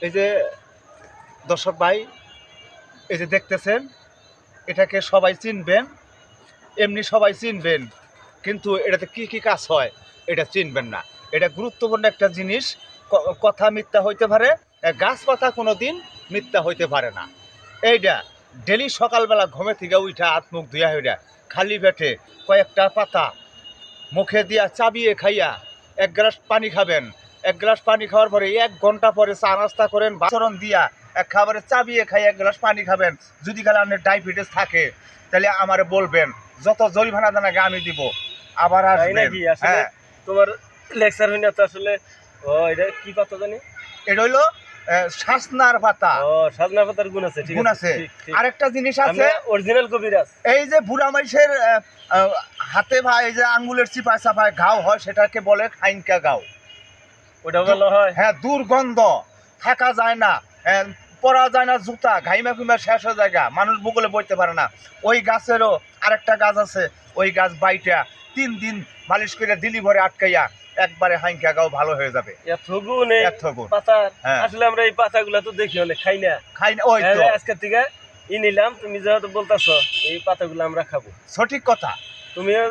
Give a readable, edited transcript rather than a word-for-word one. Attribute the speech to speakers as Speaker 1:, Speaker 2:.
Speaker 1: এই যে দর্শক ভাই, এই যে দেখতেছেন, এটাকে সবাই চিনবেন, এমনি সবাই চিনবেন, কিন্তু এটাতে কি কি কাজ হয় এটা চিনবেন না। এটা গুরুত্বপূর্ণ একটা জিনিস। কথা মিথ্যা হইতে পারে, গাছপাতা কোনো দিন মিথ্যা হইতে পারে না। এইটা ডেলি সকালবেলা ঘুমে থেকে উঠা হাত মুখ ধুয়া হইয়া খালি পেটে কয়েকটা পাতা মুখে দিয়া চাবিয়ে খাইয়া এক গ্লাস পানি খাবেন। এক গ্লাস পানি খাওয়ার পরে 1 ঘন্টা পরে চা নাস্তা করেন, বাচরণ দিয়া এক খাবারে চাবিয়ে খাই 1 গ্লাস পানি খাবেন। যদি খালি আপনার ডায়াবেটিস থাকে তাহলে আমারে বলবেন, যত জরিমানা দানাকে আমি দিব, আবার আসবেন।
Speaker 2: নাকি আসলে
Speaker 1: হ্যাঁ,
Speaker 2: তোমার লেকচার হইনা তো আসলে। ও এটা কি পাতা জানি?
Speaker 1: এটা হইলো শাসনার পাতা।
Speaker 2: ও সাজনা পাতার গুণ আছে, ঠিক
Speaker 1: গুণ
Speaker 2: আছে।
Speaker 1: আছে। আরেকটা জিনিস আছে,
Speaker 2: অরিজিনাল কবিরাজ।
Speaker 1: এই যে বুড়া মাইসের হাতে বা এই যে আঙ্গুলের চিপায় চাপায় ঘাও হয়, সেটাকে বলে খাইনকা গাও।
Speaker 2: ওটা ভালো হয়।
Speaker 1: হ্যাঁ, দুর্গন্ধ, থাকা যায় না, পরা যায় না জুতা, ঘাইমা ঘুমা শেষ হয়ে যায়, মানুষ বগলে বইতে পারে না। ওই গাছেরও আরেকটা গাছ আছে, ওই গাছ বাইটা 3 দিন মালিশ করে দিলি ভরে আটকাইয়া একবারে হাইঙ্কা গাও ভালো হয়ে যাবে।
Speaker 2: এত গুণ এই
Speaker 1: এত গুণ।
Speaker 2: পাতার।
Speaker 1: হ্যাঁ।
Speaker 2: আসলে আমরা এই পাতাগুলা তো দেখি অনেক, খাই না।
Speaker 1: খাই না, ওই তো
Speaker 2: আজকের থেকে নিলাম, তুমি যেহেতু বলতেছো এই পাতাগুলো আমরা খাবো।
Speaker 1: সঠিক কথা।
Speaker 2: তুমিও